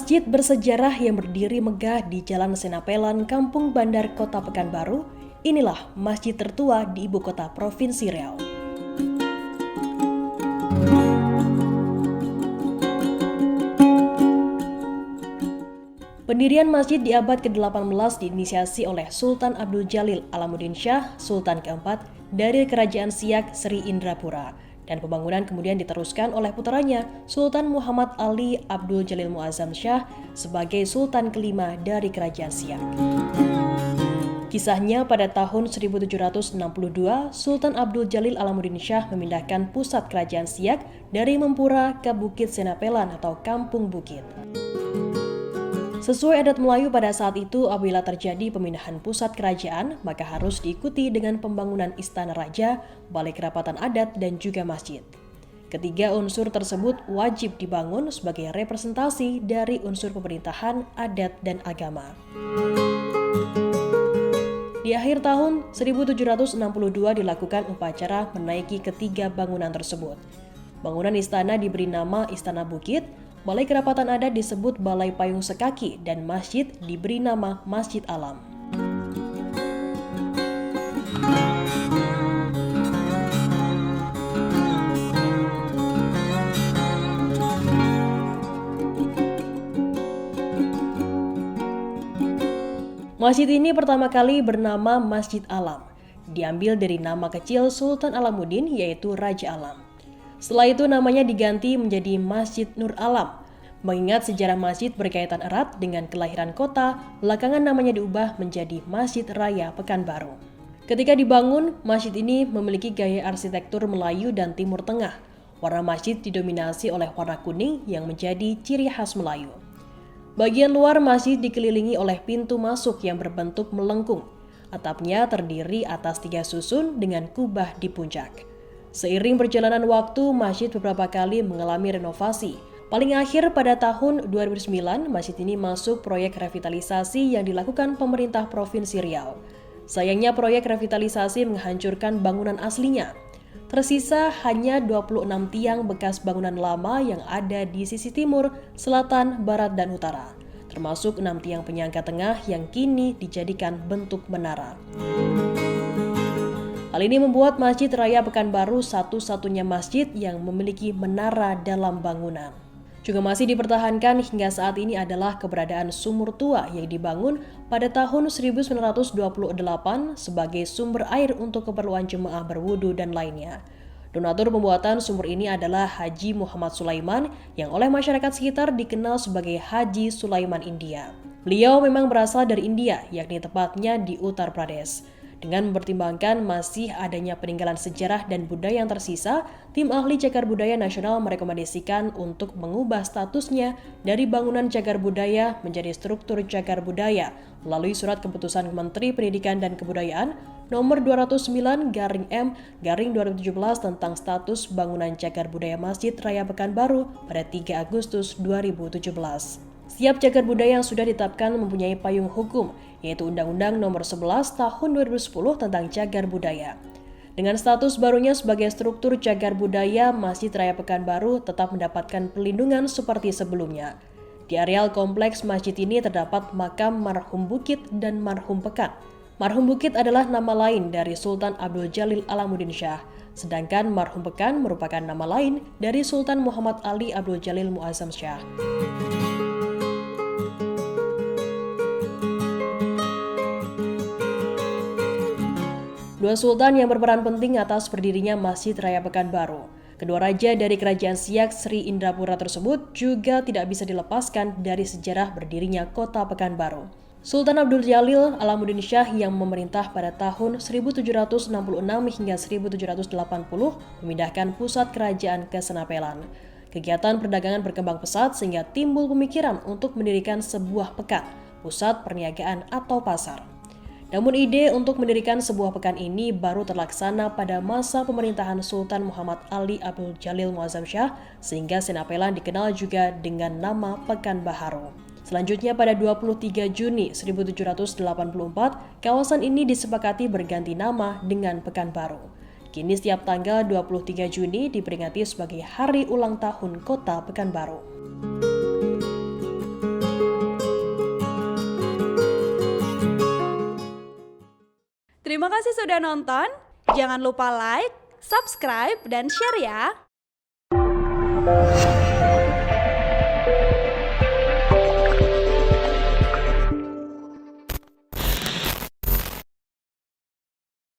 Masjid bersejarah yang berdiri megah di Jalan Senapelan, Kampung Bandar, Kota Pekanbaru. Inilah masjid tertua di ibu kota Provinsi Riau. Pendirian masjid di abad ke-18 diinisiasi oleh Sultan Abdul Jalil Alamuddin Shah, Sultan keempat dari Kerajaan Siak Sri Indrapura. Dan pembangunan kemudian diteruskan oleh putranya Sultan Muhammad Ali Abdul Jalil Muazzam Shah sebagai Sultan kelima dari Kerajaan Siak. Kisahnya pada tahun 1762, Sultan Abdul Jalil Alamuddin Shah memindahkan pusat Kerajaan Siak dari Mempura ke Bukit Senapelan atau Kampung Bukit. Sesuai adat Melayu pada saat itu, apabila terjadi pemindahan pusat kerajaan, maka harus diikuti dengan pembangunan istana raja, balai kerapatan adat, dan juga masjid. Ketiga unsur tersebut wajib dibangun sebagai representasi dari unsur pemerintahan, adat, dan agama. Di akhir tahun 1762 dilakukan upacara menaiki ketiga bangunan tersebut. Bangunan istana diberi nama Istana Bukit, Balai Kerapatan Adat disebut Balai Payung Sekaki, dan masjid diberi nama Masjid Alam. Masjid ini pertama kali bernama Masjid Alam, diambil dari nama kecil Sultan Alamuddin yaitu Raja Alam. Setelah itu namanya diganti menjadi Masjid Nur Alam. Mengingat sejarah masjid berkaitan erat dengan kelahiran kota, belakangan namanya diubah menjadi Masjid Raya Pekanbaru. Ketika dibangun, masjid ini memiliki gaya arsitektur Melayu dan Timur Tengah. Warna masjid didominasi oleh warna kuning yang menjadi ciri khas Melayu. Bagian luar masjid dikelilingi oleh pintu masuk yang berbentuk melengkung. Atapnya terdiri atas 3 susun dengan kubah di puncak. Seiring perjalanan waktu, masjid beberapa kali mengalami renovasi. Paling akhir pada tahun 2009, masjid ini masuk proyek revitalisasi yang dilakukan pemerintah Provinsi Riau. Sayangnya proyek revitalisasi menghancurkan bangunan aslinya. Tersisa hanya 26 tiang bekas bangunan lama yang ada di sisi timur, selatan, barat, dan utara. Termasuk 6 tiang penyangga tengah yang kini dijadikan bentuk menara. Hal ini membuat Masjid Raya Pekanbaru satu-satunya masjid yang memiliki menara dalam bangunan. Juga masih dipertahankan hingga saat ini adalah keberadaan sumur tua yang dibangun pada tahun 1928 sebagai sumber air untuk keperluan jemaah berwudu dan lainnya. Donatur pembuatan sumur ini adalah Haji Muhammad Sulaiman yang oleh masyarakat sekitar dikenal sebagai Haji Sulaiman India. Beliau memang berasal dari India, yakni tepatnya di Uttar Pradesh. Dengan mempertimbangkan masih adanya peninggalan sejarah dan budaya yang tersisa, tim ahli Cagar Budaya Nasional merekomendasikan untuk mengubah statusnya dari bangunan cagar budaya menjadi struktur cagar budaya melalui Surat Keputusan Menteri Pendidikan dan Kebudayaan Nomor 209/M/2017 tentang status bangunan cagar budaya Masjid Raya Pekanbaru pada 3 Agustus 2017. Setiap cagar budaya yang sudah ditetapkan mempunyai payung hukum, yaitu Undang-Undang Nomor 11 Tahun 2010 tentang Cagar Budaya. Dengan status barunya sebagai struktur cagar budaya, Masjid Raya Pekanbaru tetap mendapatkan perlindungan seperti sebelumnya. Di areal kompleks masjid ini terdapat makam Marhum Bukit dan Marhum Pekan. Marhum Bukit adalah nama lain dari Sultan Abdul Jalil Alamuddin Shah, sedangkan Marhum Pekan merupakan nama lain dari Sultan Muhammad Ali Abdul Jalil Muazzam Shah. Dua sultan yang berperan penting atas berdirinya Masjid Raya Pekanbaru. Kedua raja dari Kerajaan Siak Sri Indrapura tersebut juga tidak bisa dilepaskan dari sejarah berdirinya kota Pekanbaru. Sultan Abdul Jalil Alamuddin Shah yang memerintah pada tahun 1766 hingga 1780 memindahkan pusat kerajaan ke Senapelan. Kegiatan perdagangan berkembang pesat sehingga timbul pemikiran untuk mendirikan sebuah pekan, pusat perniagaan atau pasar. Namun ide untuk mendirikan sebuah pekan ini baru terlaksana pada masa pemerintahan Sultan Muhammad Ali Abdul Jalil Muazzam Shah, sehingga Senapelan dikenal juga dengan nama Pekan Baharu. Selanjutnya pada 23 Juni 1784, kawasan ini disepakati berganti nama dengan Pekanbaru. Kini setiap tanggal 23 Juni diperingati sebagai hari ulang tahun kota Pekanbaru. Terima kasih sudah nonton. Jangan lupa like, subscribe, dan share ya.